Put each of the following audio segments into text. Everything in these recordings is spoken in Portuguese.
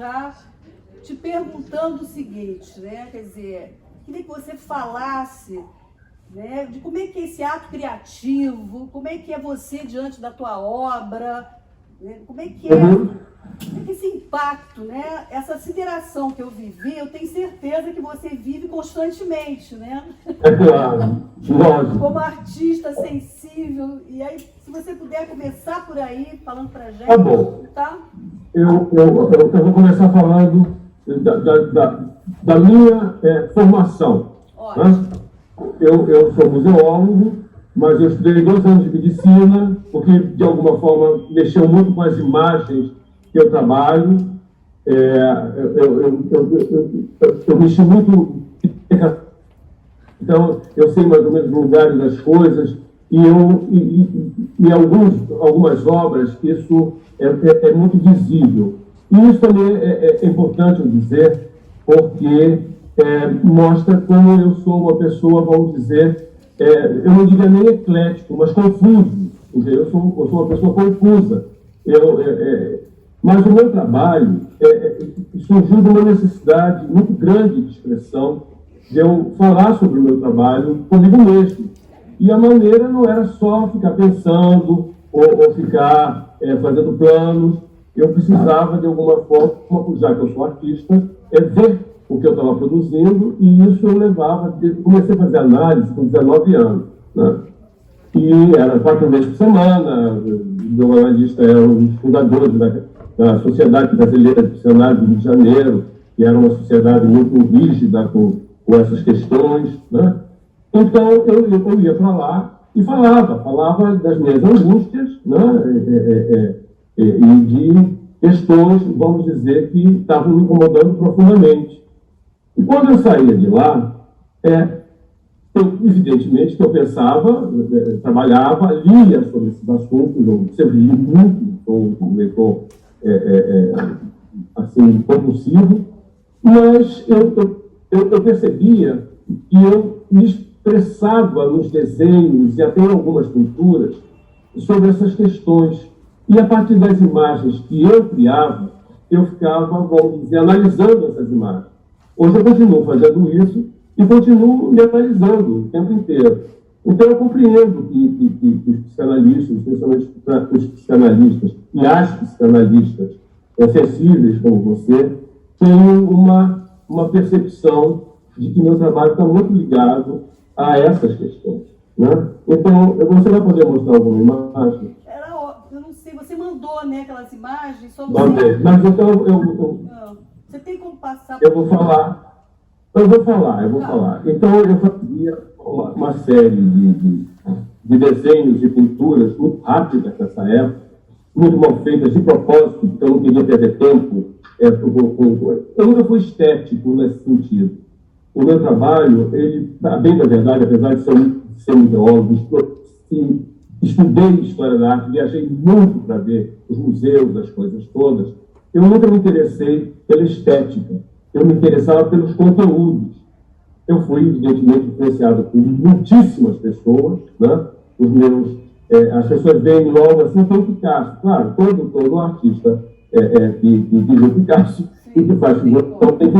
já te perguntando o seguinte, né? Quer dizer, queria que você falasse, né, de como é que é esse ato criativo, como é que é você diante da tua obra, né? Como é que esse impacto, né? Essa sideração que eu vivi, eu tenho certeza que você vive constantemente, né? É claro, lógico. Como artista sensível. E aí, se você puder começar por aí, falando pra gente. Tá bom. Tá? Eu vou começar falando da minha formação. Né? Eu sou museólogo, mas eu estudei 2 anos de medicina, porque de alguma forma mexeu muito com as imagens que eu trabalho. Eu mexi muito, então eu sei mais ou menos os lugares das coisas, e algumas obras isso é muito visível. E isso também é importante eu dizer, porque mostra como eu sou uma pessoa, vamos dizer, eu não diria nem eclético, mas confuso. Eu sou uma pessoa confusa. Mas o meu trabalho surgiu de uma necessidade muito grande de expressão, de eu falar sobre o meu trabalho comigo mesmo. E a maneira não era só ficar pensando ou ficar fazendo planos. Eu precisava, de alguma forma, já que eu sou artista, ver o que eu estava produzindo, e isso eu levava. Comecei a fazer análise com 19 anos. Né? E era 4 vezes por semana. O analista era um dos fundadores da Sociedade Brasileira de Psicanálise do Rio de Janeiro, que era uma sociedade muito rígida com essas questões. Né? Então, eu ia para lá e falava das minhas angústias, né? E de questões, vamos dizer, que estavam me incomodando profundamente. E quando eu saía de lá, evidentemente que eu pensava, trabalhava, lia sobre esses assuntos, eu sempre li muito, sou um leitor assim, compulsivo, mas eu percebia que eu me expressava nos desenhos e até em algumas pinturas sobre essas questões. E a partir das imagens que eu criava, eu ficava, vamos dizer, analisando essas imagens. Hoje eu continuo fazendo isso e continuo me analisando o tempo inteiro. Então eu compreendo que os psicanalistas, especialmente os psicanalistas e as psicanalistas sensíveis como você, tenham uma percepção de que meu trabalho está muito ligado a essas questões. Né? Então, você vai poder mostrar alguma imagem? Eu não sei, você mandou, né, aquelas imagens? Só Mandei, mas então você tem como passar? Eu vou falar. Então, eu fazia uma série de desenhos e pinturas muito rápidas nessa época, muito mal feitas de propósito, porque eu não queria perder tempo. Eu nunca fui estético nesse sentido. O meu trabalho, ele, bem da verdade, apesar de ser um ideólogo, estudei história da arte, viajei muito para ver os museus, as coisas todas. Eu nunca me interessei pela estética, eu me interessava pelos conteúdos. Eu fui, evidentemente, influenciado por muitíssimas pessoas, né? As pessoas veem logo assim, tem Picasso. Claro, todo artista que diz o Picasso e que faz figuração tem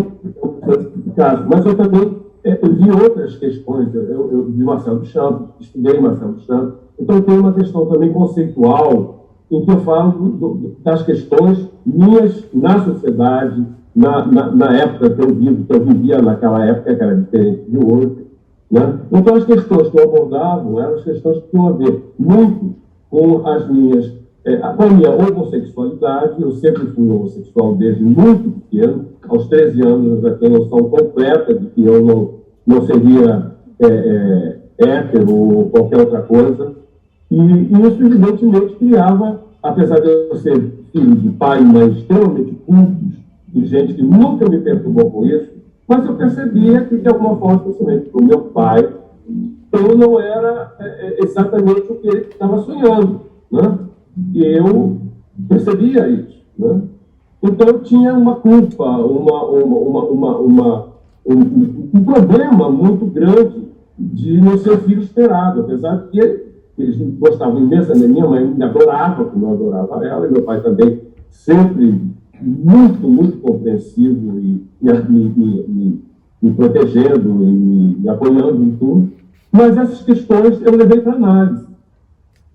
Picasso. Mas eu também vi outras questões. Eu vi Marcel Duchamp, estudei Marcel Duchamp. Então, tem uma questão também conceitual em que eu falo das questões minhas na sociedade, na época que eu vivia naquela época, que era diferente de hoje. Né? Então, as questões que eu abordava eram as questões que tinham a ver muito com com a minha homossexualidade. Eu sempre fui homossexual desde muito pequeno. Aos 13 anos, eu já tenho noção completa de que eu não seria hétero ou qualquer outra coisa. E isso, evidentemente, criava, apesar de eu ser filho de pai e mãe extremamente cultos, e gente que nunca me perturbou com isso, mas eu percebia que, de alguma forma, especialmente para o meu pai, eu não era exatamente o que ele estava sonhando. Né? E eu percebia isso. Né? Então, eu tinha uma culpa, um problema muito grande de não ser filho esperado, apesar de que eles gostavam imensamente. Minha mãe me adorava, como eu adorava ela, e meu pai também sempre muito, muito compreensivo e me protegendo e me apoiando em tudo, mas essas questões eu levei para análise.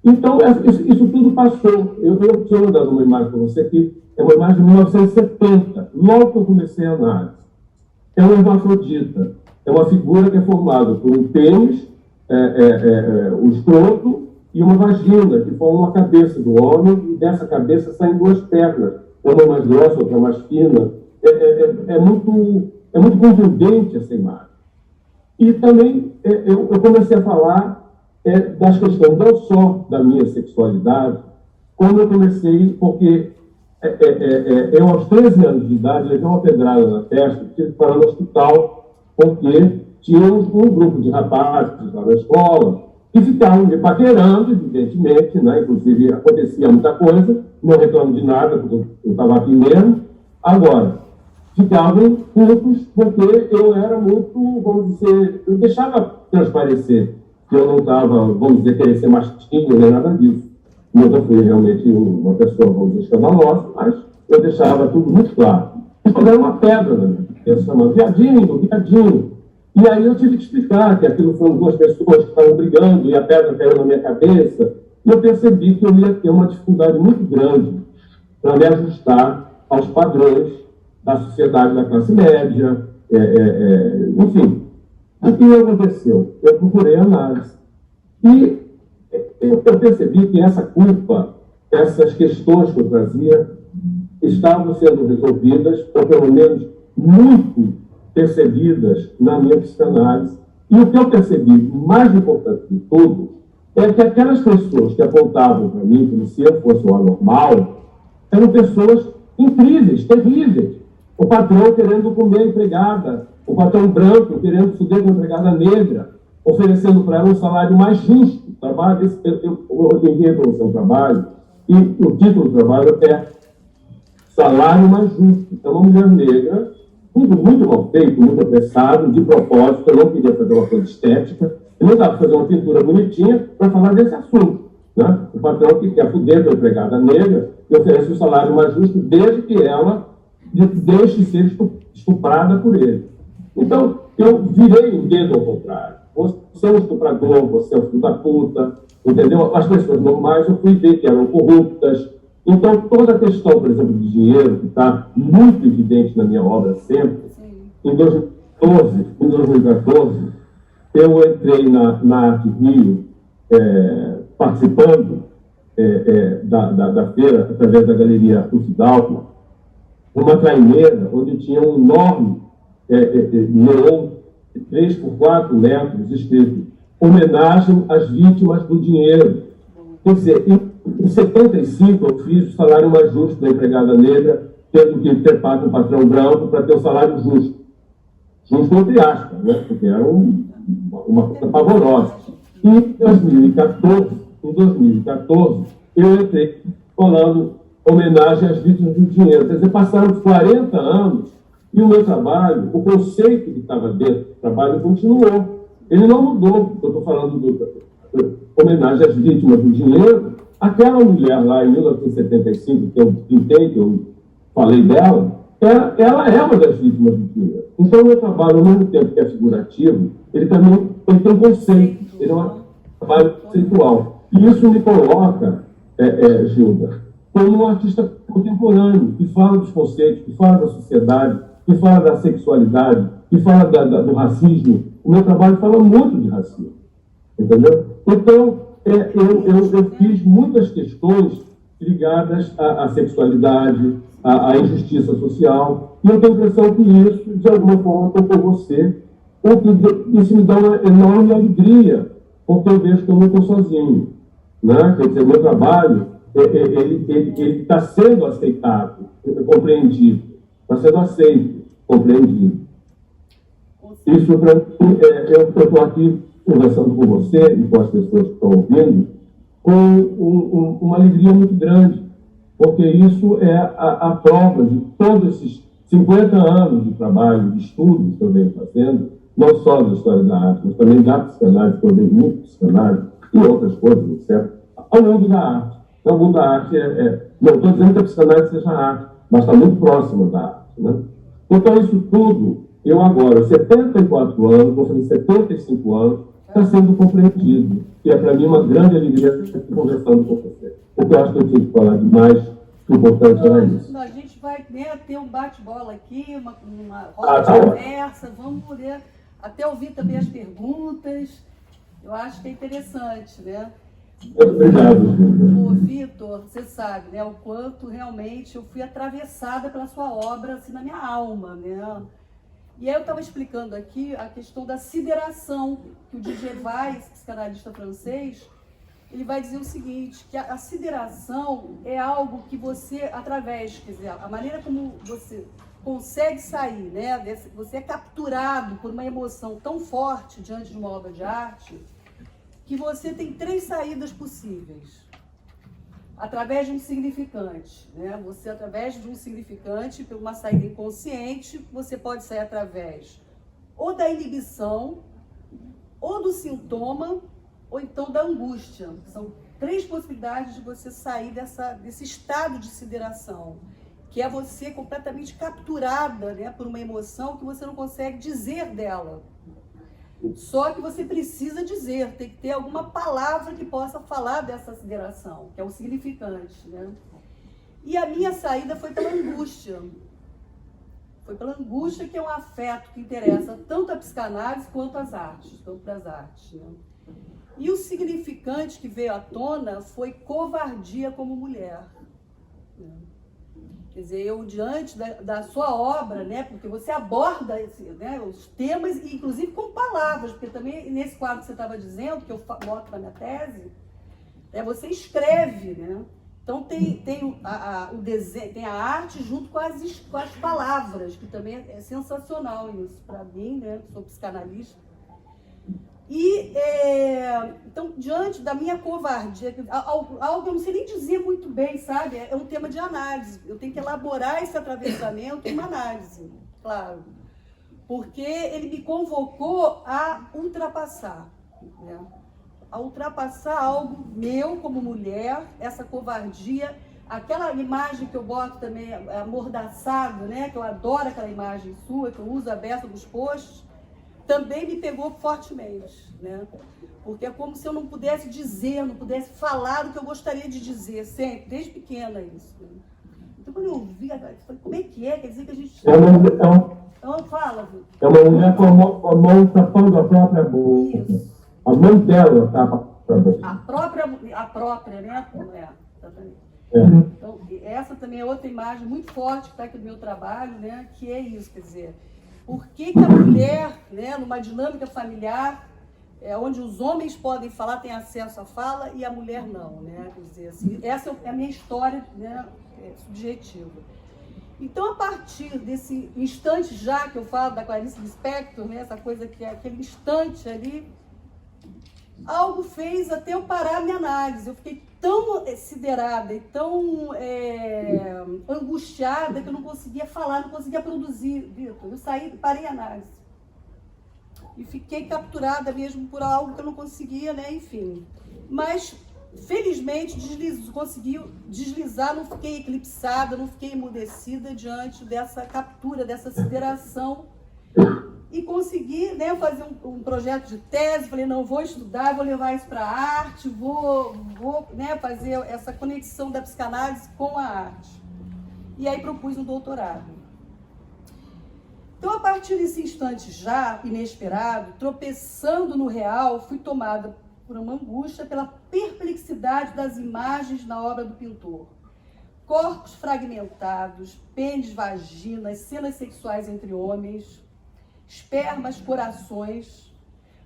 Então, isso tudo passou. Eu tinha mandado uma imagem para você aqui, é uma imagem de 1970, logo que eu comecei a análise. É uma hermafrodita, é uma figura que é formada por um pênis, o escroto e uma vagina, que forma uma cabeça do homem, e dessa cabeça saem duas pernas, uma mais grossa, outra mais fina. É muito contundente essa imagem. E também eu comecei a falar das questões não só da minha sexualidade, como eu comecei, porque eu, aos 13 anos de idade, levei uma pedrada na testa e tive que parar no hospital, porque tinha um grupo de rapazes lá na escola que ficavam me paquerando, evidentemente, né? Inclusive acontecia muita coisa, não reclamo de nada, porque eu estava aqui mesmo. Agora, ficavam putos porque eu era muito, vamos dizer, eu deixava transparecer que eu não estava, vamos dizer, querer ser machistinho, nem nada disso. Nunca fui realmente uma pessoa, vamos dizer, escandalosa, mas eu deixava tudo muito claro. Isso era uma pedra, né? Eu chamava viadinho, viadinho. E aí eu tive que explicar que aquilo foram duas pessoas que estavam brigando e a pedra caiu na minha cabeça. E eu percebi que eu ia ter uma dificuldade muito grande para me ajustar aos padrões da sociedade da classe média, enfim. O que aconteceu? Eu procurei análise. E eu percebi que essa culpa, essas questões que eu trazia, estavam sendo resolvidas, ou pelo menos muito percebidas na minha psicanálise. E o que eu percebi, mais importante de tudo, é que aquelas pessoas que apontavam para mim como se eu fosse o anormal, eram pessoas incríveis, terríveis. O patrão querendo comer a empregada, o patrão branco querendo foder com a empregada negra, oferecendo para ela um salário mais justo. Trabalho, eu enviei para você um trabalho, e o título do trabalho é Salário Mais Justo. Então, uma mulher negra, tudo muito mal feito, muito apressado, de propósito, eu não queria fazer uma coisa estética, eu não dava para fazer uma pintura bonitinha para falar desse assunto. Né? O patrão que quer foder com a empregada negra e oferece um salário mais justo desde que ela deixe de ser estuprada por ele. Então, eu virei o dedo ao contrário. Você é um estuprador, você é um filho da puta, entendeu? As pessoas normais eu fui ver que eram corruptas. Então, toda a questão, por exemplo, de dinheiro, que está muito evidente na minha obra sempre, em 2014, eu entrei na Arte Rio, participando da feira, através da Galeria Arthur Dalton, uma traineira onde tinha um enorme neon de 3 por 4 metros, escrito homenagem às vítimas do dinheiro. Quer dizer, em 75 eu fiz o salário mais justo da empregada negra, tendo que ter pago um patrão branco para ter o salário justo. Justo entre aspas, né? Porque era uma coisa pavorosa. E em 2014, eu entrei falando homenagem às vítimas do dinheiro. Quer dizer, passaram 40 anos e o meu trabalho, o conceito que estava dentro do trabalho continuou. Ele não mudou. Eu estou falando homenagem às vítimas do dinheiro. Aquela mulher lá em 1975, que eu pintei, que eu falei dela, ela é uma das vítimas do dinheiro. Então, o meu trabalho, ao mesmo tempo que é figurativo, ele tem um conceito, ele é um trabalho conceitual. E isso me coloca, Gilda, como um artista contemporâneo, que fala dos conceitos, que fala da sociedade, que fala da sexualidade, que fala do racismo. O meu trabalho fala muito de racismo, entendeu? Então, eu fiz muitas questões ligadas à sexualidade, à injustiça social, e eu tenho a impressão que isso, de alguma forma, tocou você, porque isso me dá uma enorme alegria, porque eu vejo que eu não estou sozinho. Né? Quer dizer, o meu trabalho, ele está sendo aceitado, compreendido, está sendo aceito, compreendido. Isso, para mim, eu estou aqui conversando com você e com as pessoas que estão ouvindo, com uma alegria muito grande, porque isso é a prova de todos esses 50 anos de trabalho, de estudos que eu venho fazendo, não só da história da arte, mas também da psicanálise, que eu venho muito psicanálise, e outras coisas, certo? Ao mundo da arte. Então, o mundo da arte não estou dizendo que a psicanálise seja arte, mas está muito próxima da arte, né? Então, isso tudo, eu agora, 74 anos, vou fazer 75 anos, está sendo compreendido. E é para mim uma grande alegria estar conversando com você. Porque eu acho que eu tinha que falar demais, que o importante era isso. A gente vai, né, ter um bate-bola aqui, uma roda de conversa, vamos poder até ouvir também as perguntas. Eu acho que é interessante, né? Obrigado. Ô, Vitor, você sabe, né, o quanto realmente eu fui atravessada pela sua obra, assim, na minha alma, né? E aí eu estava explicando aqui a questão da sideração, que o Didier Weiss, psicanalista francês, ele vai dizer o seguinte, que a sideração é algo que você, através, quer dizer, a maneira como você consegue sair, né, você é capturado por uma emoção tão forte diante de uma obra de arte, que você tem 3 saídas possíveis. Através de um significante, né? Você, através de um significante, por uma saída inconsciente, você pode sair através ou da inibição, ou do sintoma, ou então da angústia. São 3 possibilidades de você sair desse estado de sideração, que é você completamente capturada, né, por uma emoção que você não consegue dizer dela. Só que você precisa dizer, tem que ter alguma palavra que possa falar dessa sideração, que é o significante, né? E a minha saída foi pela angústia. Foi pela angústia, que é um afeto que interessa tanto a psicanálise quanto as artes, tanto para as artes, né? E o significante que veio à tona foi covardia como mulher, né? Quer dizer, eu, diante da sua obra, né, porque você aborda né, os temas, inclusive com palavras, porque também nesse quadro que você estava dizendo, que eu boto na minha tese, você escreve, né? Então tem o desenho, tem a arte junto com as palavras, que também é sensacional isso para mim, né, que sou psicanalista. E, então, diante da minha covardia, algo que eu não sei nem dizer muito bem, sabe? É um tema de análise. Eu tenho que elaborar esse atravessamento em uma análise, claro. Porque ele me convocou a ultrapassar, né? A ultrapassar algo meu como mulher, essa covardia, aquela imagem que eu boto também, amordaçado, né? Que eu adoro aquela imagem sua, que eu uso aberta nos posts, também me pegou fortemente, né? Porque é como se eu não pudesse dizer, não pudesse falar o que eu gostaria de dizer, sempre, desde pequena isso, né? Então, quando eu vi, eu falei, como é que é? Quer dizer que a gente... Então, fala, Vitor. É uma mulher com a mão tapando a própria boca. Isso. A mão dela tapa a própria boca. A própria, né? Exatamente. Então, essa também é outra imagem muito forte que está aqui do meu trabalho, né? Que é isso, quer dizer... Por que a mulher, né, numa dinâmica familiar, onde os homens podem falar, têm acesso à fala, e a mulher não, né? Quer dizer, assim, essa é a minha história, né, subjetiva. Então, a partir desse instante já que eu falo da Clarice Lispector, né, essa coisa que é aquele instante ali, algo fez até eu parar a minha análise. Eu fiquei tão siderada e tão angustiada que eu não conseguia falar, não conseguia produzir, Vitor. Eu saí, parei a análise. E fiquei capturada mesmo por algo que eu não conseguia, né? Enfim. Mas, felizmente, consegui deslizar, não fiquei eclipsada, não fiquei emudecida diante dessa captura, dessa sideração. E consegui, né, fazer um projeto de tese. Falei, não, vou estudar, vou levar isso para a arte, vou né, fazer essa conexão da psicanálise com a arte. E aí propus um doutorado. Então, a partir desse instante já inesperado, tropeçando no real, fui tomada por uma angústia pela perplexidade das imagens na obra do pintor. Corpos fragmentados, pênis, vaginas, cenas sexuais entre homens, espermas, corações,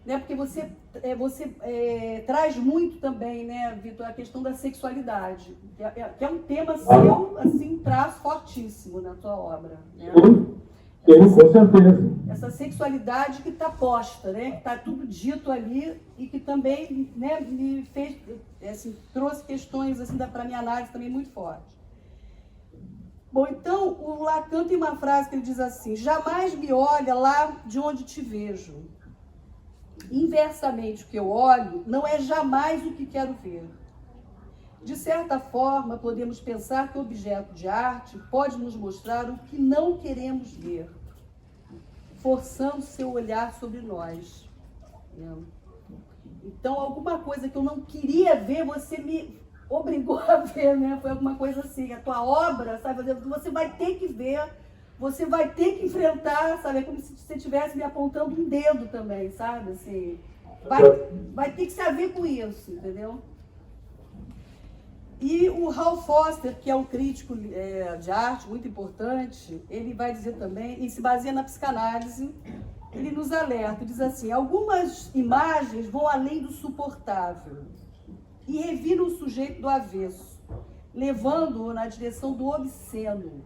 né? Porque você traz muito também, né, Vitor, a questão da sexualidade, que é um tema seu, assim, traz fortíssimo na tua obra, né? Com certeza. Essa sexualidade que está posta, né? Que está tudo dito ali e que também, né, me fez, assim, trouxe questões assim, para a minha análise também muito fortes. Bom, então, o Lacan tem uma frase que ele diz assim: jamais me olha lá de onde te vejo. Inversamente, o que eu olho não é jamais o que quero ver. De certa forma, podemos pensar que o objeto de arte pode nos mostrar o que não queremos ver, forçando seu olhar sobre nós. Então, alguma coisa que eu não queria ver, você me obrigou a ver, né? Foi alguma coisa assim. A tua obra, sabe? Você vai ter que ver, você vai ter que enfrentar, sabe? É como se você estivesse me apontando um dedo também, sabe? Assim, vai ter que se haver com isso, entendeu? E o Hal Foster, que é um crítico de arte muito importante, ele vai dizer também, e se baseia na psicanálise, ele nos alerta, diz assim: algumas imagens vão além do suportável e reviram o sujeito do avesso, levando-o na direção do obsceno,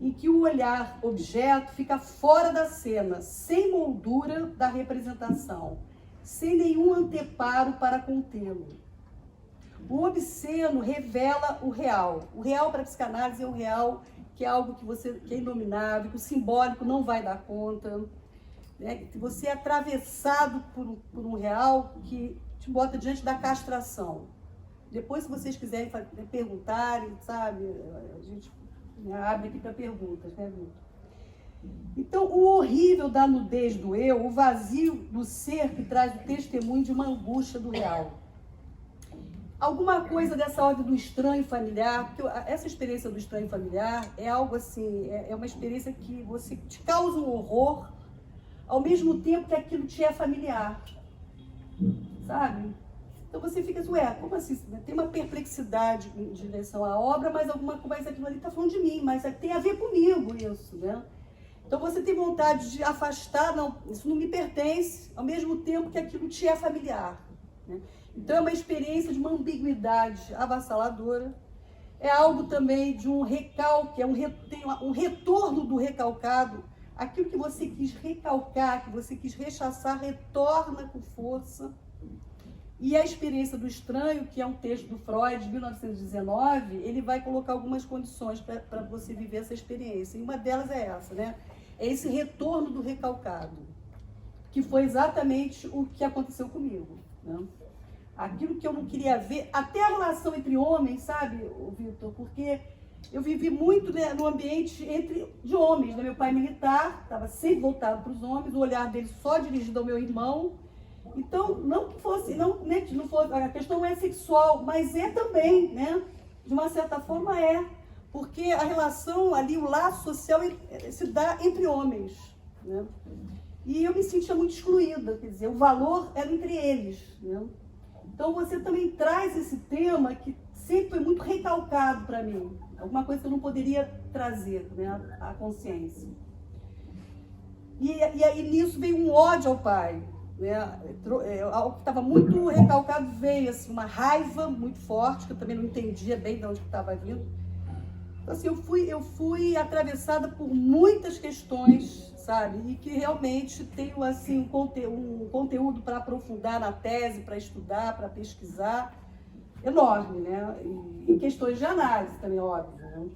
em que o olhar objeto fica fora da cena, sem moldura da representação, sem nenhum anteparo para contê-lo. O obsceno revela o real. O real para a psicanálise é o real, que é algo que é inominável, que o simbólico não vai dar conta. Né? Você é atravessado por um real que te bota diante da castração. Depois, se vocês quiserem perguntarem, sabe, a gente abre aqui para perguntas, né, Vitor? Então, o horrível da nudez do eu, o vazio do ser que traz o testemunho de uma angústia do real. Alguma coisa dessa ordem do estranho familiar, porque essa experiência do estranho familiar é algo assim, é uma experiência que você te causa um horror, ao mesmo tempo que aquilo te é familiar, sabe? Então você fica assim, como assim? Tem uma perplexidade em direção à obra, mas alguma coisa aquilo ali está falando de mim, mas tem a ver comigo isso, né? Então você tem vontade de afastar, não, isso não me pertence, ao mesmo tempo que aquilo te é familiar, né? Então é uma experiência de uma ambiguidade avassaladora, é algo também de um recalque, tem um retorno do recalcado, aquilo que você quis recalcar, que você quis rechaçar, retorna com força. E a experiência do estranho, que é um texto do Freud, de 1919, ele vai colocar algumas condições para você viver essa experiência. E uma delas é essa, né? É esse retorno do recalcado, que foi exatamente o que aconteceu comigo, né? Aquilo que eu não queria ver, até a relação entre homens, sabe, Vitor? Porque eu vivi muito, né, no ambiente de homens, né? Meu pai militar, estava sempre voltado para os homens, o olhar dele só dirigido ao meu irmão. Então, não que fosse, não fosse, a questão não é sexual, mas é também, né? De uma certa forma é, porque a relação ali, o laço social se dá entre homens, né? E eu me sentia muito excluída, quer dizer, o valor era entre eles, né? Então você também traz esse tema que sempre foi muito recalcado para mim, alguma coisa que eu não poderia trazer, né, à consciência. E aí nisso veio um ódio ao pai, né? Algo que estava muito recalcado, veio assim, uma raiva muito forte, que eu também não entendia bem de onde estava vindo. Então, assim, eu fui atravessada por muitas questões, sabe? E que realmente tenho assim, um conteúdo para aprofundar na tese, para estudar, para pesquisar, enorme, né? E questões de análise também, óbvio, né?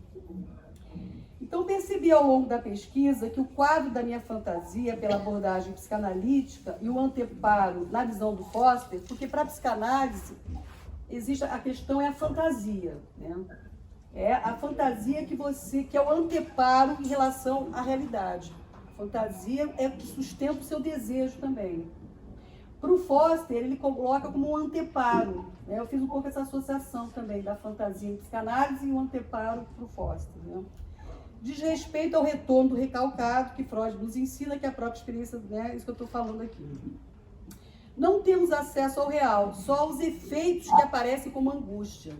Então, percebi ao longo da pesquisa que o quadro da minha fantasia pela abordagem psicanalítica e o anteparo na visão do Foster, porque para a psicanálise existe a questão é a fantasia, né? É a fantasia que é o anteparo em relação à realidade. A fantasia é o que sustenta o seu desejo também. Para o Foster, ele coloca como um anteparo, né? Eu fiz um pouco essa associação também da fantasia em psicanálise e o anteparo para o Foster, né? Diz respeito ao retorno do recalcado, que Freud nos ensina, que é a própria experiência, né? Isso que eu estou falando aqui. Não temos acesso ao real, só aos efeitos que aparecem como angústia.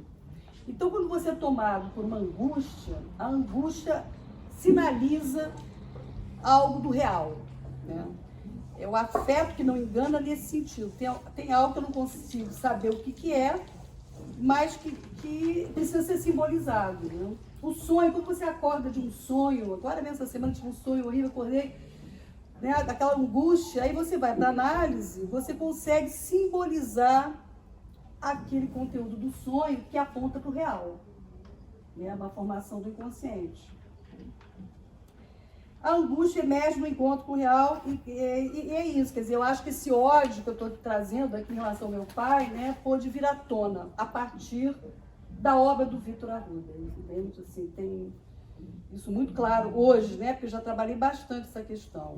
Então, quando você é tomado por uma angústia, a angústia sinaliza algo do real, né? É o afeto que não engana nesse sentido. Tem algo que eu não consigo saber o que é, mas que precisa ser simbolizado, né? O sonho, quando você acorda de um sonho, agora mesmo essa semana tive um sonho horrível, acordei, né, daquela angústia, aí você vai para a análise, você consegue simbolizar aquele conteúdo do sonho que aponta para o real, né, uma formação do inconsciente. a angústia emerge no encontro com o real e é isso. Quer dizer, eu acho que esse ódio que eu estou trazendo aqui em relação ao meu pai, né, pôde vir à tona a partir da obra do Vítor Arruda. Entende? Assim, tem isso muito claro hoje, né, porque eu já trabalhei bastante essa questão.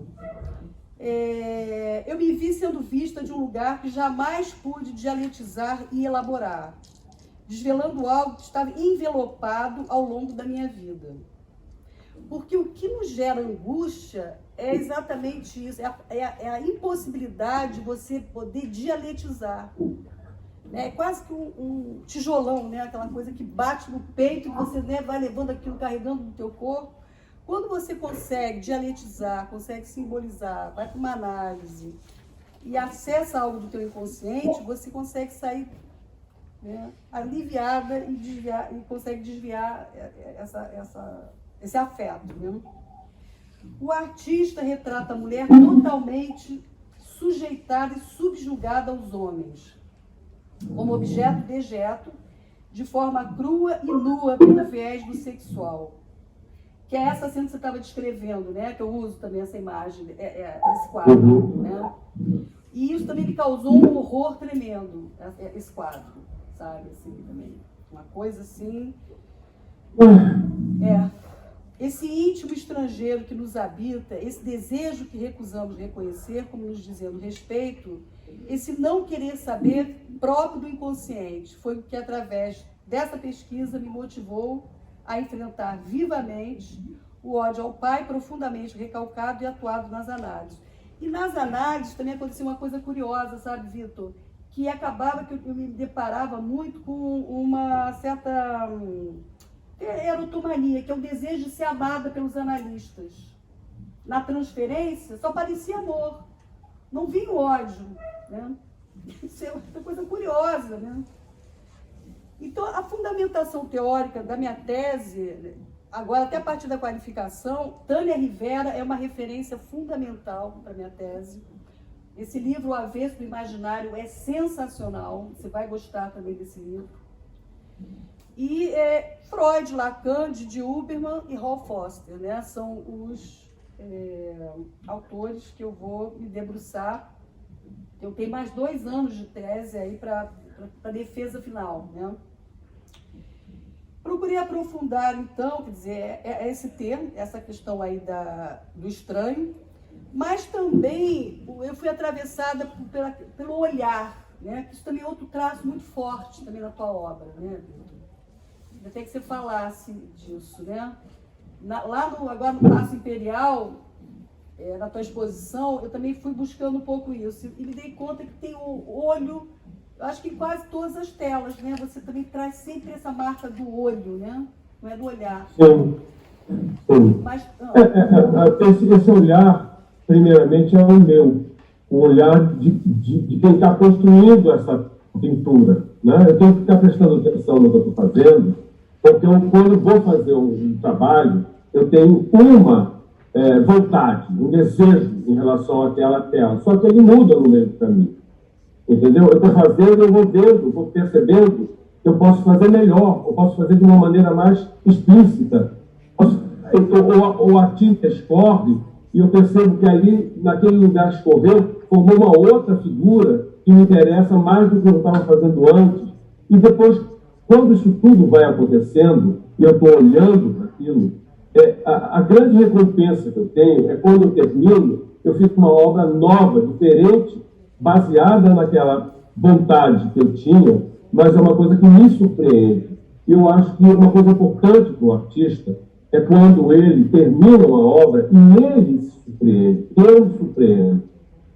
Eu me vi sendo vista de um lugar que jamais pude dialetizar e elaborar, desvelando algo que estava envelopado ao longo da minha vida. Porque o que nos gera angústia é exatamente isso, é a impossibilidade de você poder dialetizar. É quase que um tijolão, né? Aquela coisa que bate no peito e você, né, vai levando aquilo, carregando no teu corpo. Quando você consegue dialetizar, consegue simbolizar, vai para uma análise e acessa algo do teu inconsciente, você consegue sair, né, aliviada e consegue desviar esse afeto. Né? O artista retrata a mulher totalmente sujeitada e subjugada aos homens, como objeto dejeto, de forma crua e nua pelo viés do sexual. Que é essa cena que você estava descrevendo, né? Que eu uso também essa imagem, esse quadro. Né? E isso também me causou um horror tremendo, esse quadro, sabe? Assim, também. Uma coisa assim... Esse íntimo estrangeiro que nos habita, esse desejo que recusamos reconhecer, como nos dizendo respeito, esse não querer saber próprio do inconsciente, foi o que, através dessa pesquisa, me motivou a enfrentar vivamente o ódio ao pai, profundamente recalcado e atuado nas análises. E nas análises também aconteceu uma coisa curiosa, sabe, Vitor? Que acabava que eu me deparava muito com uma certa erotomania, que é o desejo de ser amada pelos analistas. Na transferência, só parecia amor, não vinha ódio. Né? Isso é uma coisa curiosa, né? Então, a fundamentação teórica da minha tese, agora até a partir da qualificação, Tânia Rivera é uma referência fundamental para a minha tese. Esse livro, O Avesso do Imaginário, é sensacional, você vai gostar também desse livro. E Freud, Lacan, Didi Huberman e Hall Foster, né? São os autores que eu vou me debruçar. Eu tenho mais 2 anos de tese aí para a defesa final, né? Procurei aprofundar, então, quer dizer, esse termo, essa questão aí do estranho, mas também eu fui atravessada pelo olhar, né? Isso também é outro traço muito forte também na tua obra, né? Até que você falasse disso, né? Agora no Paço Imperial, na tua exposição, eu também fui buscando um pouco isso e me dei conta que tem o olho. Eu acho que em quase todas as telas, né? Você também traz sempre essa marca do olho, né? Não é do olhar. Sim. Mas, esse olhar, primeiramente, é o meu. O olhar de quem está construindo essa pintura. Né? Eu tenho que ficar prestando atenção no que eu estou fazendo, porque quando vou fazer um trabalho, eu tenho uma vontade, um desejo em relação àquela tela. Só que ele muda no meio do caminho. Entendeu? Eu estou fazendo, eu vou vendo, vou percebendo que eu posso fazer melhor, eu posso fazer de uma maneira mais explícita. O artista escorre e eu percebo que ali, naquele lugar escorreu, formou uma outra figura que me interessa mais do que eu estava fazendo antes. E depois, quando isso tudo vai acontecendo e eu estou olhando para aquilo, a grande recompensa que eu tenho é quando eu termino, eu fico com uma obra nova, diferente, baseada naquela vontade que eu tinha, mas é uma coisa que me surpreende. Eu acho que uma coisa importante para o artista é quando ele termina uma obra e ele se surpreende, eu me surpreendo.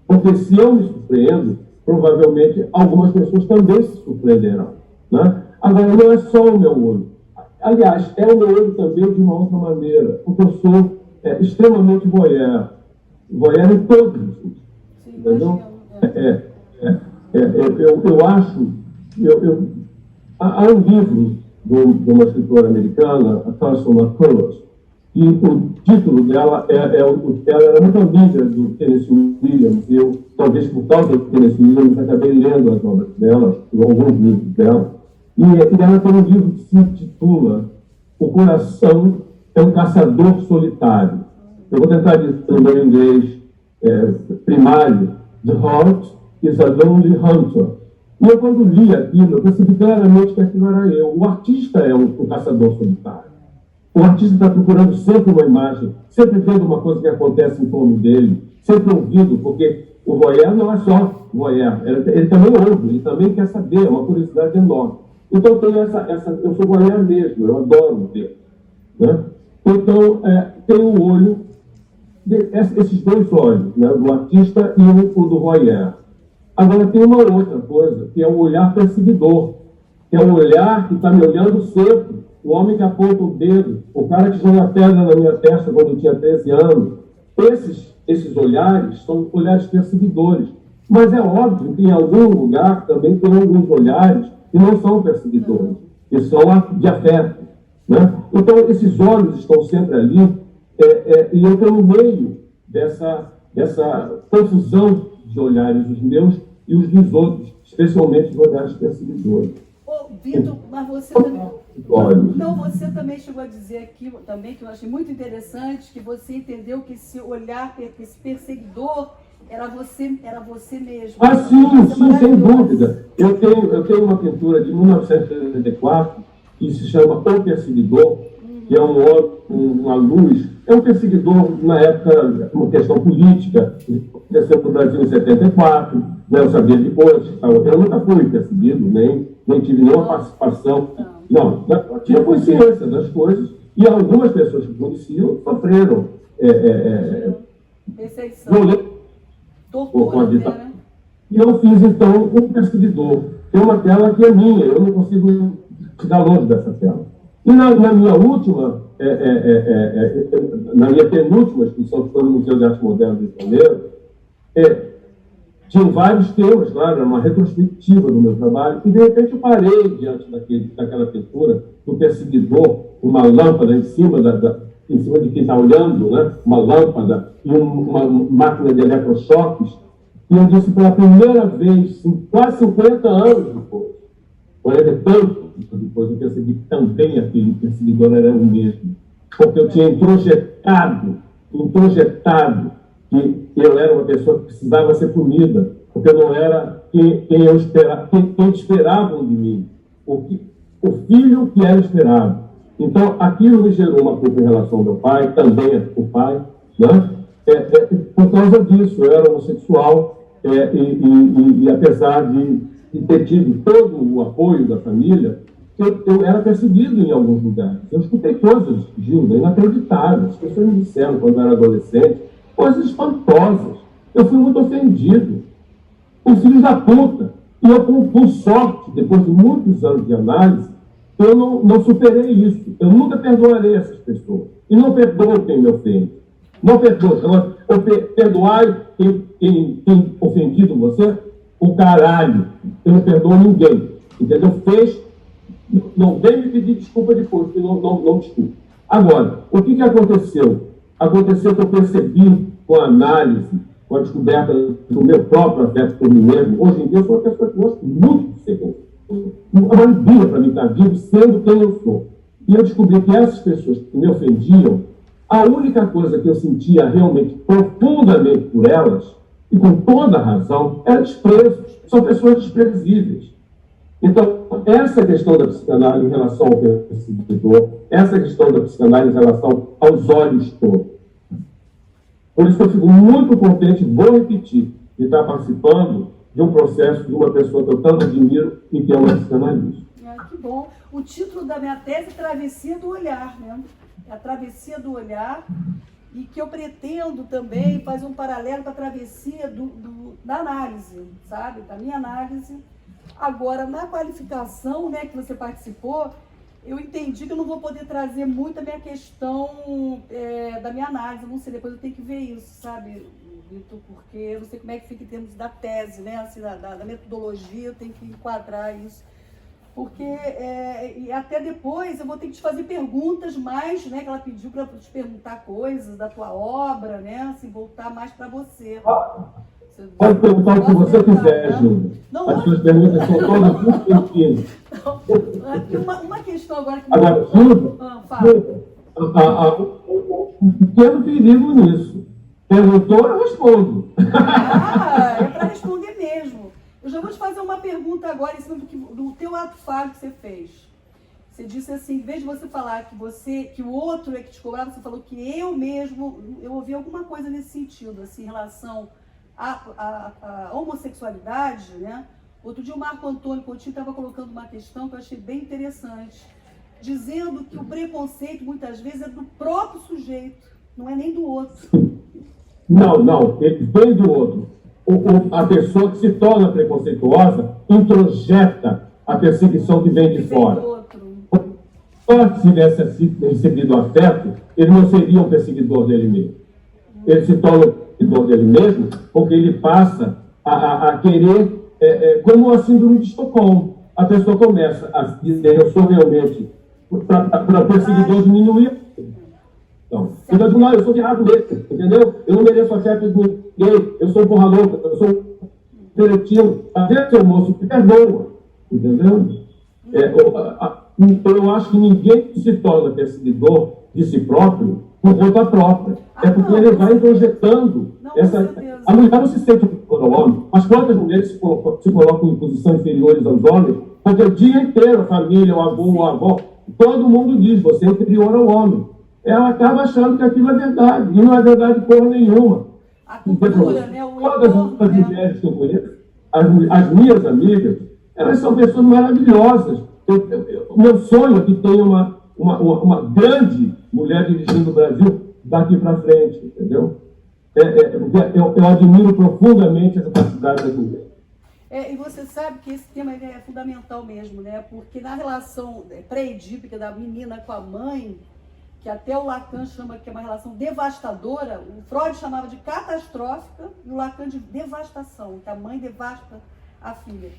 Porque se eu me surpreendo, provavelmente algumas pessoas também se surpreenderão. Né? Agora, não é só o meu olho. Aliás, é o meu olho também de uma outra maneira, porque eu sou extremamente voyeur. Voyeur em todos os sentidos. Entendeu? Eu acho... Há um livro de uma escritora americana, a Carson McCullers, e o título dela ela era muito amiga do Tennessee Williams, e eu, talvez por causa do Tennessee Williams, acabei lendo as obras dela, alguns livros dela, e ela tem um livro que se intitula O Coração é um Caçador Solitário. Eu vou tentar dizer no meu inglês primário: The heart is a lonely hunter. E eu, quando li aquilo, eu percebi claramente que aquilo era eu. O artista é o caçador solitário. O artista está procurando sempre uma imagem, sempre vendo uma coisa que acontece em torno dele, sempre ouvindo, porque o voyeur não é só voyeur, ele também ouve, ele também quer saber, é uma curiosidade enorme. Então, eu sou voyeur mesmo, eu adoro ver. Né? Então, tem o olho, esses dois olhos, né, do artista e o do voyeur. Agora, tem uma outra coisa, que é o olhar perseguidor, que é o olhar que está me olhando sempre, o homem que aponta o dedo, o cara que joga a pedra na minha testa quando eu tinha 13 anos. Esses olhares são olhares perseguidores. Mas é óbvio que em algum lugar também tem alguns olhares que não são perseguidores, que são de afeto. Né? Então, esses olhos estão sempre ali, e eu estou no meio dessa confusão de olhares, os meus e os dos outros, especialmente os olhares perseguidores. Ô, Vitor, mas você também... Então, você também chegou a dizer aqui, também, que eu achei muito interessante, que você entendeu que esse olhar, esse perseguidor, era você mesmo. Ah, sim, sem dúvida. Eu tenho uma pintura de 1974 que se chama O Perseguidor, que é uma luz. É um perseguidor, na época, uma questão política, aconteceu no Brasil em 74, né, eu sabia depois. Eu nunca fui perseguido, nem tive nenhuma participação. Não, eu tinha consciência das coisas, e algumas pessoas que conheciam sofreram perseguição. Tortura, né? E eu fiz, então, um perseguidor. Tem uma tela que é minha, eu não consigo ficar longe dessa tela. E na minha última, na minha penúltima exposição, que foi no Museu de Arte Moderna do Rio de Janeiro, tinham vários temas, claro, era uma retrospectiva do meu trabalho, e de repente eu parei diante daquela pintura, do perseguidor, uma lâmpada em cima de quem está olhando, né? Uma lâmpada e uma máquina de eletrochoques, e eu disse pela primeira vez, quase 50 anos depois, 40 e tantos depois, eu percebi que também aquele perseguidor era eu mesmo, porque eu tinha introjetado que eu era uma pessoa que precisava ser punida, porque eu não era quem esperavam de mim, o filho que era esperado. Então, aquilo me gerou uma culpa em relação ao meu pai, também o pai, né? Por causa disso, eu era homossexual, e apesar de ter tido todo o apoio da família, eu era perseguido em alguns lugares. Eu escutei coisas, Gilda, inacreditáveis. As pessoas me disseram, quando eu era adolescente, coisas espantosas. Eu fui muito ofendido. Os filhos da puta. E eu, com sorte, depois de muitos anos de análise, eu não superei isso. Eu nunca perdoarei essas pessoas. E não perdoo quem me ofende. Não perdoo. Perdoai quem tem ofendido você, o caralho. Eu não perdoo ninguém. Entendeu? Não vem me pedir desculpa depois, porque não desculpa. Agora, o que aconteceu? Aconteceu que eu percebi, com a análise, com a descoberta do meu próprio afeto por mim mesmo. Hoje em dia, eu sou uma pessoa que gosto muito de ser eu. Uma alegria para mim estar vivo sendo quem eu sou. E eu descobri que essas pessoas que me ofendiam, a única coisa que eu sentia realmente profundamente por elas, e com toda razão, era desprezo. São pessoas desprezíveis. Então, essa questão da psicanálise em relação ao perseguidor, essa questão da psicanálise em relação aos olhos todos. Por isso que eu fico muito contente, vou repetir, de estar participando de um processo de uma pessoa que eu tanto admiro e que é uma psicanalista. Que bom. O título da minha tese é Travessia do Olhar, né? É a travessia do olhar, e que eu pretendo também fazer um paralelo com a travessia da análise, sabe? Da minha análise. Agora, na qualificação, né, que você participou, eu entendi que eu não vou poder trazer muito a minha questão da minha análise. Não sei, depois eu tenho que ver isso, sabe, Vitor? Porque eu não sei como é que fica em termos da tese, né? Assim, da metodologia, eu tenho que enquadrar isso. Porque e até depois eu vou ter que te fazer perguntas mais, né? Que ela pediu para te perguntar coisas da tua obra, né? Assim, voltar mais para você. Pode perguntar o que você quiser, Júlia. As suas perguntas são todas muito bem-vindas. Uma questão agora que... Agora, Júlia, O pequeno perigo nisso. Perguntou, eu respondo. Ah, é para responder mesmo. Eu já vou te fazer uma pergunta agora em cima do teu ato falho que você fez. Você disse assim, em vez de você falar que o outro é que te cobrava, você falou que eu mesmo, eu ouvi alguma coisa nesse sentido, assim, em relação à homossexualidade, né? Outro dia o Marco Antônio Coutinho estava colocando uma questão que eu achei bem interessante, dizendo que o preconceito muitas vezes é do próprio sujeito, não é nem do outro. Não, ele vem do outro. A pessoa que se torna preconceituosa introjeta a perseguição que vem de fora. Se ele tivesse recebido afeto, ele não seria um perseguidor dele mesmo. Ele se torna um perseguidor dele mesmo porque ele passa a querer, como a síndrome de Estocolmo. A pessoa começa a dizer, eu sou realmente, para o perseguidor diminuir. Então, eu digo, não, eu sou viado mesmo, entendeu? Eu não mereço afeto de ninguém, eu sou um porra louca, eu sou um direitinho. Às vezes, seu moço, te perdoa, entendeu? Eu acho que ninguém se torna perseguidor de si próprio por conta própria. É porque ele vai introjetando a mulher não se sente superior ao homem, mas quantas mulheres se colocam em posições inferiores aos homens, porque o dia inteiro a família, o avô, a avó, todo mundo diz, você é inferior ao homem. Ela acaba achando que aquilo é verdade, e não é verdade porra nenhuma. A cultura, né? Todas as mulheres que eu conheço, as minhas amigas, elas são pessoas maravilhosas. O meu sonho é que tenha uma grande mulher dirigindo o Brasil daqui para frente, entendeu? Eu admiro profundamente a capacidade das mulheres. E você sabe que esse tema é fundamental mesmo, né? Porque na relação pré-edípica da menina com a mãe, que até o Lacan chama que é uma relação devastadora, o Freud chamava de catastrófica e o Lacan de devastação, que a mãe devasta a filha.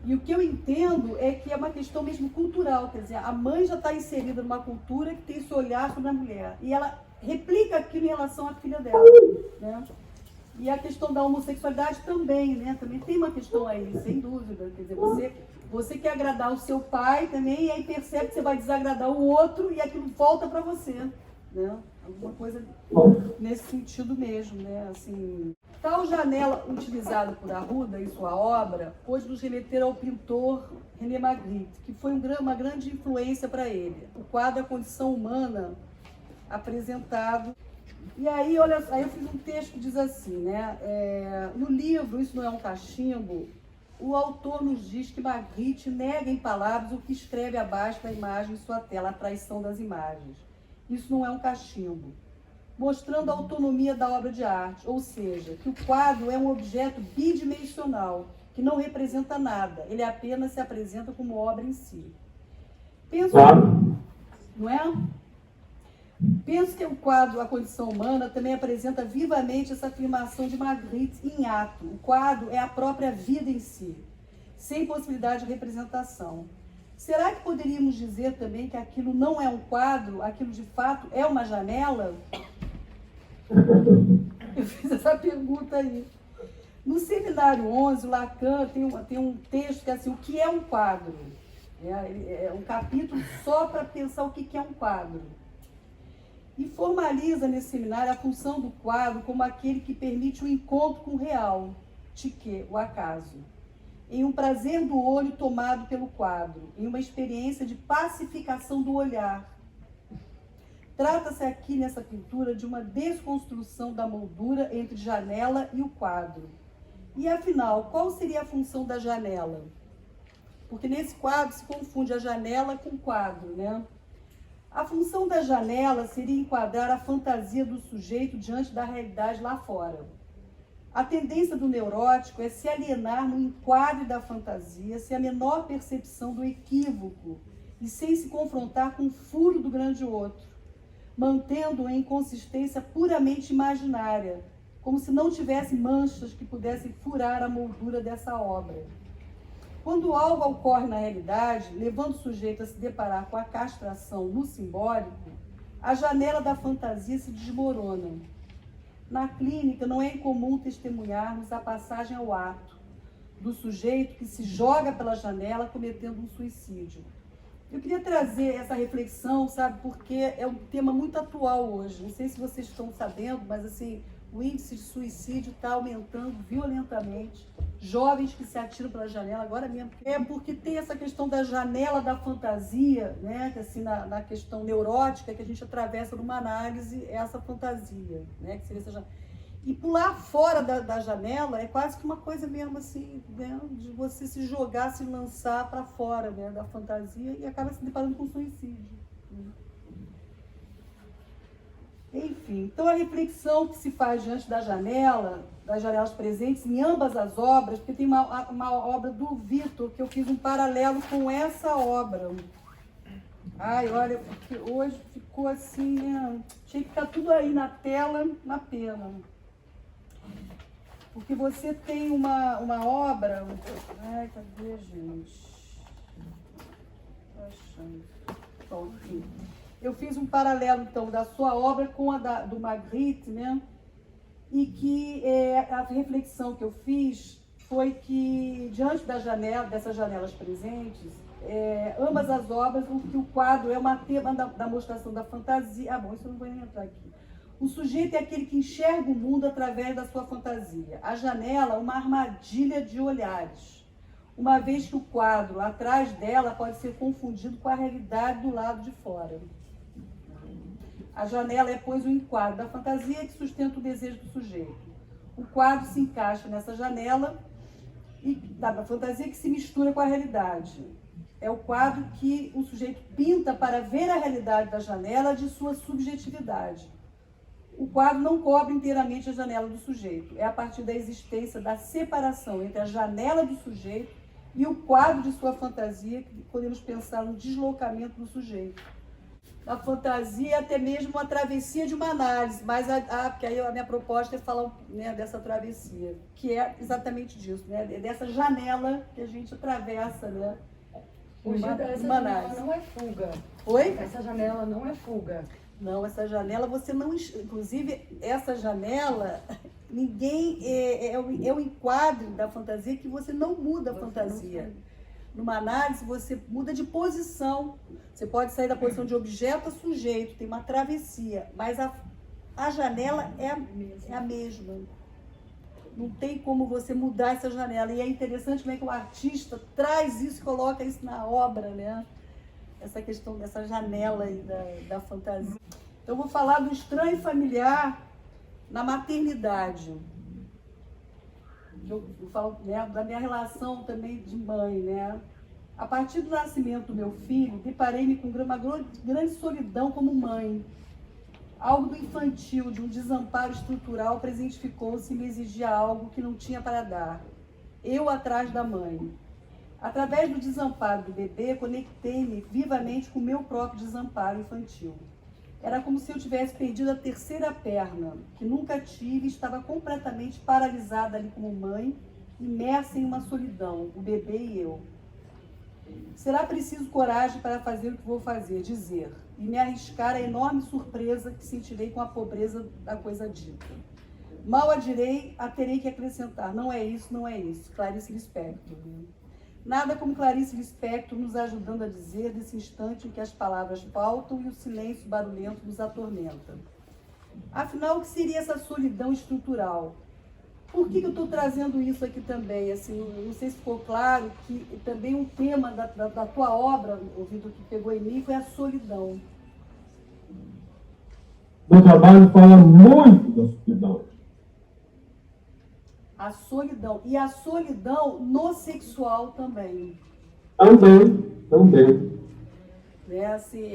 E o que eu entendo é que é uma questão mesmo cultural, quer dizer, a mãe já está inserida numa cultura que tem esse olhar sobre a mulher, e ela replica aquilo em relação à filha dela, né? E a questão da homossexualidade também, né? Também tem uma questão aí, sem dúvida, quer dizer, você quer agradar o seu pai também, e aí percebe que você vai desagradar o outro e aquilo volta para você, né? Alguma coisa nesse sentido mesmo, né? Assim, tal janela utilizada por Arruda em sua obra pôde nos remeter ao pintor René Magritte, que foi uma grande influência para ele. O quadro A Condição Humana, apresentado. E aí, olha, aí eu fiz um texto que diz assim, né? No livro Isso Não É um Cachimbo, o autor nos diz que Magritte nega em palavras o que escreve abaixo da imagem em sua tela, a traição das imagens. Isso não é um cachimbo, mostrando a autonomia da obra de arte, ou seja, que o quadro é um objeto bidimensional, que não representa nada, ele apenas se apresenta como obra em si. Penso, não é? Penso que o quadro A Condição Humana também apresenta vivamente essa afirmação de Magritte em ato. O quadro é a própria vida em si, sem possibilidade de representação. Será que poderíamos dizer também que aquilo não é um quadro, aquilo de fato é uma janela? Eu fiz essa pergunta aí. No Seminário 11, o Lacan tem um texto que é assim, o que é um quadro? É um capítulo só para pensar o que é um quadro. E formaliza nesse seminário a função do quadro como aquele que permite o encontro com o real, tique, o acaso, em um prazer do olho tomado pelo quadro, em uma experiência de pacificação do olhar. Trata-se aqui nessa pintura de uma desconstrução da moldura entre janela e o quadro. E afinal, qual seria a função da janela? Porque nesse quadro se confunde a janela com o quadro, né? A função da janela seria enquadrar a fantasia do sujeito diante da realidade lá fora. A tendência do neurótico é se alienar no enquadre da fantasia, sem a menor percepção do equívoco e sem se confrontar com o furo do grande outro, mantendo-o em consistência puramente imaginária, como se não tivesse manchas que pudessem furar a moldura dessa obra. Quando algo ocorre na realidade, levando o sujeito a se deparar com a castração no simbólico, a janela da fantasia se desmorona. Na clínica, não é incomum testemunharmos a passagem ao ato do sujeito que se joga pela janela cometendo um suicídio. Eu queria trazer essa reflexão, sabe, porque é um tema muito atual hoje. Não sei se vocês estão sabendo, mas assim, o índice de suicídio está aumentando violentamente. Jovens que se atiram pela janela, agora mesmo. É porque tem essa questão da janela da fantasia, né? Que assim, na questão neurótica, que a gente atravessa numa análise essa fantasia, né? Que seria essa janela. E pular fora da janela é quase que uma coisa mesmo assim, né? De você se jogar, se lançar para fora, né? Da fantasia, e acaba se deparando com suicídio. Né? Enfim, então a reflexão que se faz diante da janela, das janelas presentes em ambas as obras, porque tem uma obra do Vitor, que eu fiz um paralelo com essa obra. Ai, olha, porque hoje ficou assim, né? Tinha que ficar tudo aí na tela, na pena. Porque você tem uma obra... Ai, cadê, gente? Tô achando. Bom, enfim. Eu fiz um paralelo, então, da sua obra com a do Magritte, né? E que a reflexão que eu fiz foi que, diante dessas janelas presentes, ambas as obras, que o quadro é uma tema da mostração da fantasia. Ah, bom, isso eu não vou nem entrar aqui. O sujeito é aquele que enxerga o mundo através da sua fantasia. A janela, uma armadilha de olhares, uma vez que o quadro atrás dela pode ser confundido com a realidade do lado de fora. A janela é, pois, o enquadro da fantasia que sustenta o desejo do sujeito. O quadro se encaixa nessa janela e da fantasia que se mistura com a realidade. É o quadro que o sujeito pinta para ver a realidade da janela de sua subjetividade. O quadro não cobre inteiramente a janela do sujeito. É a partir da existência da separação entre a janela do sujeito e o quadro de sua fantasia que podemos pensar no deslocamento do sujeito. A fantasia, até mesmo uma travessia de uma análise, mas porque aí a minha proposta é falar, né, dessa travessia, que é exatamente disso, né, dessa janela que a gente atravessa, né, Essa janela não é fuga. Oi? Essa janela não é fuga. Não, essa janela você não... Inclusive, essa janela, ninguém... É o enquadro da fantasia que você não muda a fantasia. Numa análise, você muda de posição. Você pode sair da posição de objeto a sujeito, tem uma travessia, mas a janela é a mesma. Não tem como você mudar essa janela. E é interessante como é que o artista traz isso, coloca isso na obra, né? Essa questão dessa janela aí da fantasia. Então, eu vou falar do estranho familiar na maternidade. Eu falo, né, da minha relação também de mãe, né? A partir do nascimento do meu filho, deparei-me com uma grande solidão como mãe. Algo do infantil, de um desamparo estrutural, presentificou-se e me exigia algo que não tinha para dar. Eu atrás da mãe. Através do desamparo do bebê, conectei-me vivamente com o meu próprio desamparo infantil. Era como se eu tivesse perdido a terceira perna, que nunca tive, e estava completamente paralisada ali como mãe, imersa em uma solidão, o bebê e eu. Será preciso coragem para fazer o que vou fazer, dizer, e me arriscar a enorme surpresa que sentirei com a pobreza da coisa dita. Mal a direi, a terei que acrescentar. Não é isso, não é isso. Clarice Lispector. Nada como Clarice Lispector nos ajudando a dizer nesse instante em que as palavras faltam e o silêncio barulhento nos atormenta. Afinal, o que seria essa solidão estrutural? Por que eu estou trazendo isso aqui também? Assim, não sei se ficou claro que também um tema da tua obra, o Vitor, que pegou em mim, foi a solidão. Meu trabalho fala muito da solidão. A solidão. E a solidão no sexual também. Também. Né, assim,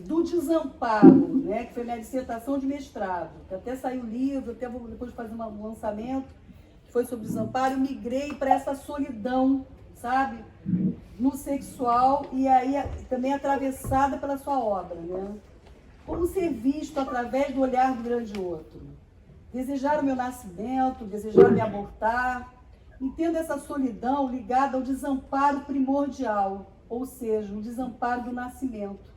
do desamparo, né, que foi minha dissertação de mestrado, que até saiu livro, até vou depois fazer um lançamento, que foi sobre desamparo, eu migrei para essa solidão, sabe, no sexual, e aí também atravessada pela sua obra, né? Como ser visto através do olhar do grande outro. Desejar o meu nascimento, desejar me abortar, entendo essa solidão ligada ao desamparo primordial, ou seja, o desamparo do nascimento.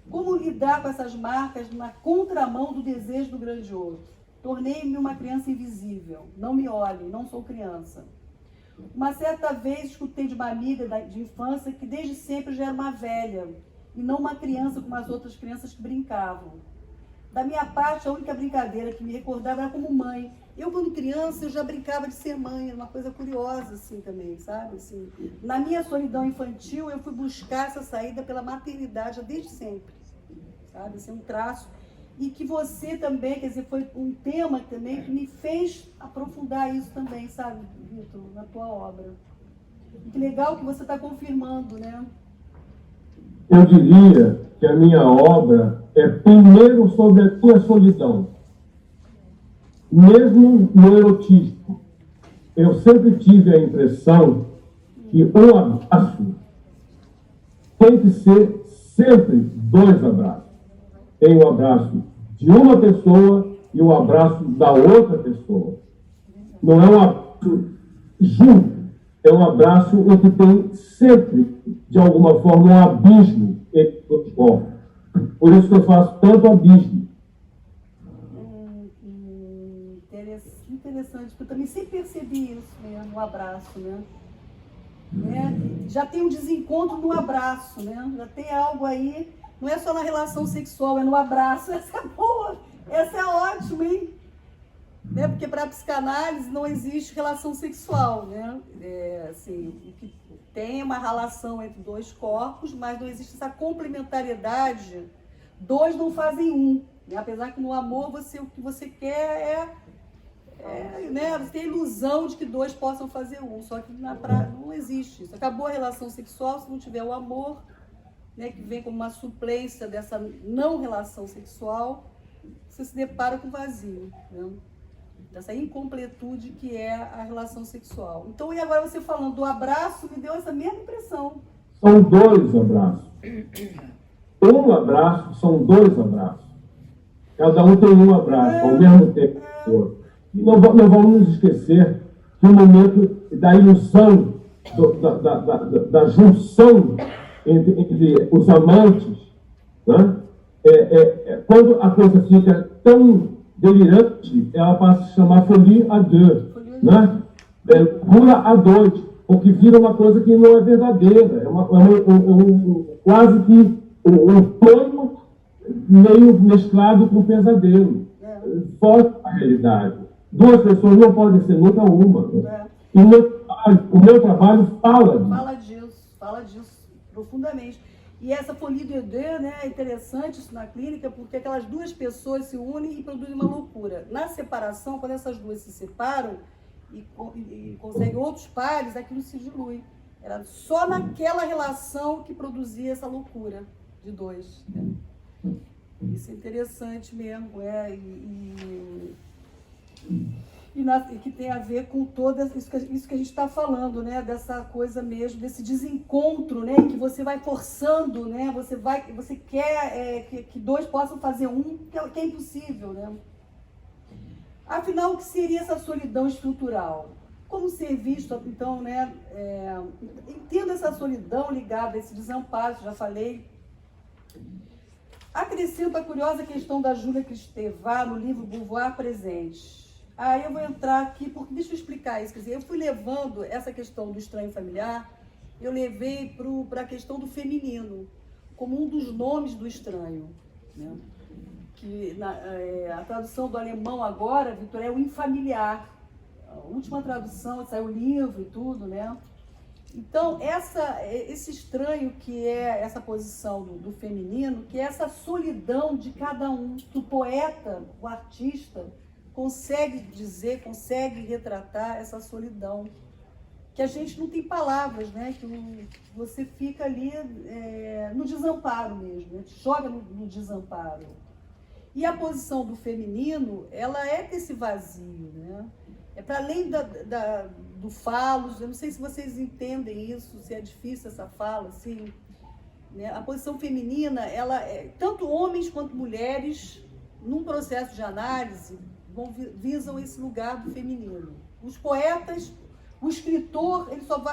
Como lidar com essas marcas na contramão do desejo do grande outro? Tornei-me uma criança invisível. Não me olhe, não sou criança. Uma certa vez escutei de uma amiga de infância que desde sempre já era uma velha e não uma criança como as outras crianças que brincavam. Da minha parte, a única brincadeira que me recordava era como mãe. Eu, quando criança, eu já brincava de ser mãe, era uma coisa curiosa, assim, também, sabe? Assim, na minha solidão infantil, eu fui buscar essa saída pela maternidade desde sempre, sabe? Assim, um traço. E que você também, quer dizer, foi um tema também que me fez aprofundar isso também, sabe, Vitor, na tua obra. E que legal que você está confirmando, né? Eu diria que a minha obra é primeiro sobre a tua solidão. Mesmo no erotismo, eu sempre tive a impressão que o abraço tem que ser sempre 2 abraços. Tem o abraço de uma pessoa e o abraço da outra pessoa. Não é um abraço junto, é um abraço em que tem sempre, de alguma forma, um abismo entre os corpos. Por isso que eu faço tanto abismo. Interessante, porque eu também sempre percebi isso mesmo, o abraço, né? Já tem um desencontro no abraço, né? Já tem algo aí. Não é só na relação sexual, é no abraço. Essa é boa, essa é ótima, hein? Né? Porque para a psicanálise não existe relação sexual, né? Assim, o que tem uma relação entre 2 corpos, mas não existe essa complementariedade. 2 não fazem um. Né? Apesar que no amor o que você quer né? Você tem a ilusão de que 2 possam fazer um, só que na prática não existe isso. Acabou a relação sexual se não tiver o amor, né, que vem como uma suplência dessa não relação sexual, você se depara com vazio, né? Dessa incompletude que é a relação sexual. Então, e agora você falando do abraço, me deu essa mesma impressão. São 2 abraços. Um abraço são 2 abraços. Cada um tem um abraço, ao mesmo tempo que o outro. E não vamos nos esquecer que o momento da ilusão, da junção entre os amantes, né? Quando a coisa fica tão delirante, ela passa a se chamar folie à deux, né? Loucura a 2, porque vira uma coisa que não é verdadeira, quase que um sonho meio mesclado com pesadelo, fora da realidade. 2 pessoas não podem ser nunca uma. E o meu trabalho fala disso. Fala disso profundamente. E essa folie à deux, né, é interessante isso na clínica, porque aquelas 2 pessoas se unem e produzem uma loucura. Na separação, quando essas 2 se separam e conseguem outros pares, aquilo se dilui. Era só naquela relação que produzia essa loucura de 2. Né? Isso é interessante mesmo, e que tem a ver com todo isso que a gente está falando, né? Dessa coisa mesmo, desse desencontro, né? Que você vai forçando, né? Você quer que 2 possam fazer um, que é impossível, né? Afinal, o que seria essa solidão estrutural? Como ser visto, então, né? Entendo essa solidão ligada a esse desamparo, já falei. Acrescento a curiosa questão da Júlia Kristeva no livro Beauvoir Presente. Aí eu vou entrar aqui, porque deixa eu explicar isso. Quer dizer, eu fui levando essa questão do estranho familiar, eu levei para a questão do feminino, como um dos nomes do estranho. Né? Que a tradução do alemão agora, Vitor, é o infamiliar. A última tradução, saiu o livro e tudo, né? Então, esse estranho que é essa posição do feminino, que é essa solidão de cada um, que o poeta, o artista, consegue dizer, consegue retratar essa solidão, que a gente não tem palavras, né? Que você fica ali no desamparo mesmo, né? Joga no desamparo. E a posição do feminino, ela é desse vazio, né? É para além do falos, eu não sei se vocês entendem isso, se é difícil essa fala, assim, né? A posição feminina, ela tanto homens quanto mulheres, num processo de análise, visam esse lugar do feminino. Os poetas, o escritor,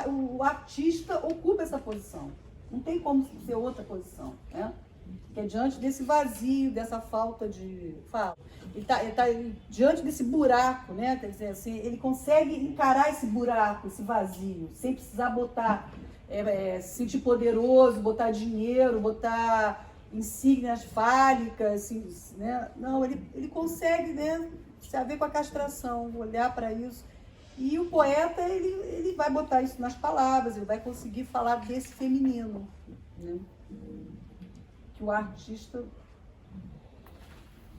o artista ocupa essa posição. Não tem como ser outra posição, né? Que é diante desse vazio, dessa falta de fala. Ele tá diante desse buraco, né? Quer dizer, assim, ele consegue encarar esse buraco, esse vazio, sem precisar botar, se sentir poderoso, botar dinheiro, botar insígnias fálicas, assim, né? Não, ele consegue, né, se haver com a castração, olhar para isso. E o poeta, ele vai botar isso nas palavras, ele vai conseguir falar desse feminino, né? Que o artista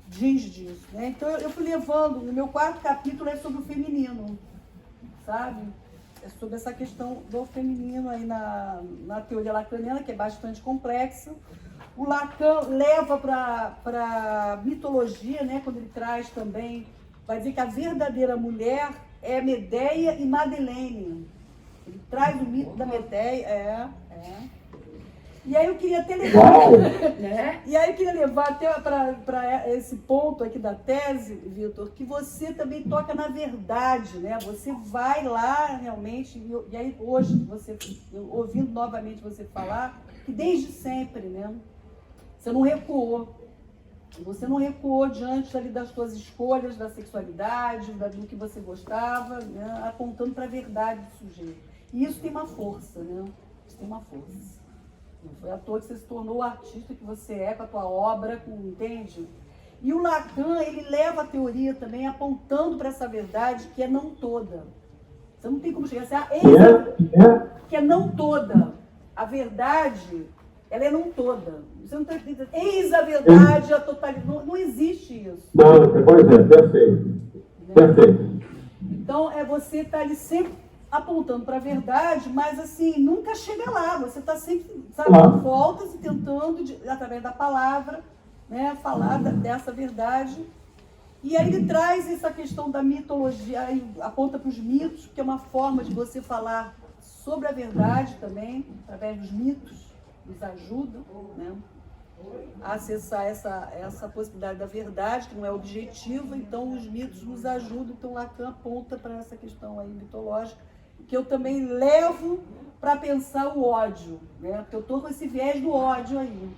diz disso, né? Então eu fui levando, no meu 4º capítulo é sobre o feminino, sabe? É sobre essa questão do feminino aí na teoria lacaniana, que é bastante complexa. O Lacan leva para mitologia, né? Quando ele traz também, vai dizer que a verdadeira mulher é Medeia e Madeleine. Ele traz o mito da Medeia, E aí eu queria até levar, né? E aí eu queria levar até para esse ponto aqui da tese, Vitor, que você também toca na verdade, né? Você vai lá realmente, e aí hoje, ouvindo novamente você falar, que desde sempre, né? Você não recuou. Você não recuou diante ali das suas escolhas, da sexualidade, do que você gostava, né? Apontando para a verdade do sujeito. E isso tem uma força, né? Isso tem uma força. Não foi à toa que você se tornou o artista que você é com a tua obra, entende? E o Lacan, ele leva a teoria também apontando para essa verdade que é não toda. Você não tem como chegar a ser que é não toda. A verdade, ela é não toda. Você não está entendendo. Eis a verdade, a totalidade. Não existe isso. Não, pois é, perfeito. Perfeito. Então, você está ali sempre apontando para a verdade, mas assim, nunca chega lá. Você está sempre, sabe, dando voltas e tentando, através da palavra, né, falar dessa verdade. E aí ele traz essa questão da mitologia, aí aponta para os mitos, que é uma forma de você falar sobre a verdade também, através dos mitos, nos ajuda, né, a acessar essa possibilidade da verdade, que não é objetiva. Então os mitos nos ajudam. Então Lacan aponta para essa questão aí mitológica, que eu também levo para pensar o ódio, né? Porque eu estou com esse viés do ódio aí.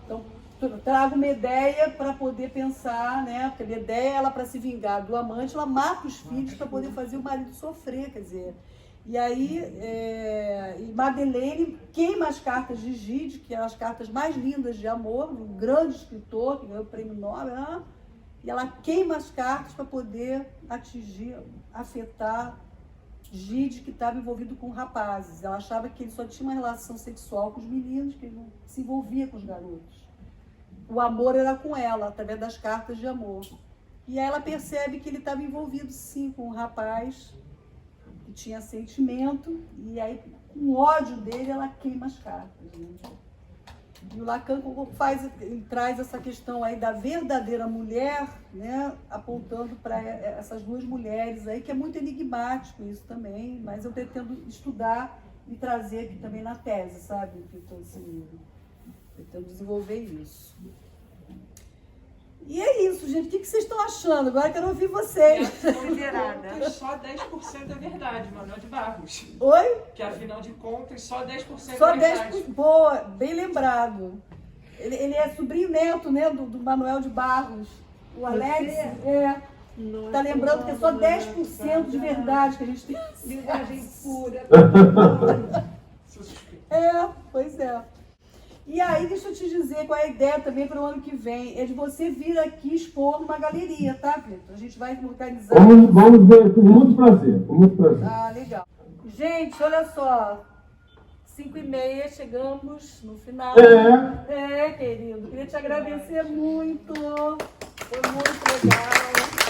Então, trago Medeia para poder pensar, né? Porque Medeia, ela, para se vingar do amante, ela mata os filhos para poder fazer o marido sofrer, quer dizer. E aí, Madeleine queima as cartas de Gide, que eram as cartas mais lindas de amor, um grande escritor que ganhou o prêmio Nobel, né? E ela queima as cartas para poder afetar Gide, que estava envolvido com rapazes. Ela achava que ele só tinha uma relação sexual com os meninos, que ele não se envolvia com os garotos. O amor era com ela, através das cartas de amor. E aí ela percebe que ele estava envolvido, sim, com um rapaz que tinha sentimento, e aí, com ódio dele, ela queima as cartas, né? E o Lacan traz essa questão aí da verdadeira mulher, né, apontando para essas duas mulheres aí, que é muito enigmático isso também, mas eu pretendo estudar e trazer aqui também na tese, sabe? Então, assim, pretendo desenvolver isso. E é isso, gente. O que vocês estão achando? Agora eu quero ouvir vocês. Só 10% é verdade, Manuel de Barros. Oi? Que afinal de contas, só 10% só é verdade. 10%. Boa, bem lembrado. Ele é sobrinho neto, né, do Manuel de Barros. O Alex está lembrando que é só 10% de verdade que a gente tem. Linguagem pura. Pois é. E aí, deixa eu te dizer qual é a ideia também para o ano que vem. É de você vir aqui expor numa galeria, tá, Vitor? A gente vai organizar. Vamos ver, com muito prazer, com muito prazer. Ah, legal. Gente, olha só. 5h30, chegamos no final. Querido. Queria te agradecer muito. Foi muito legal.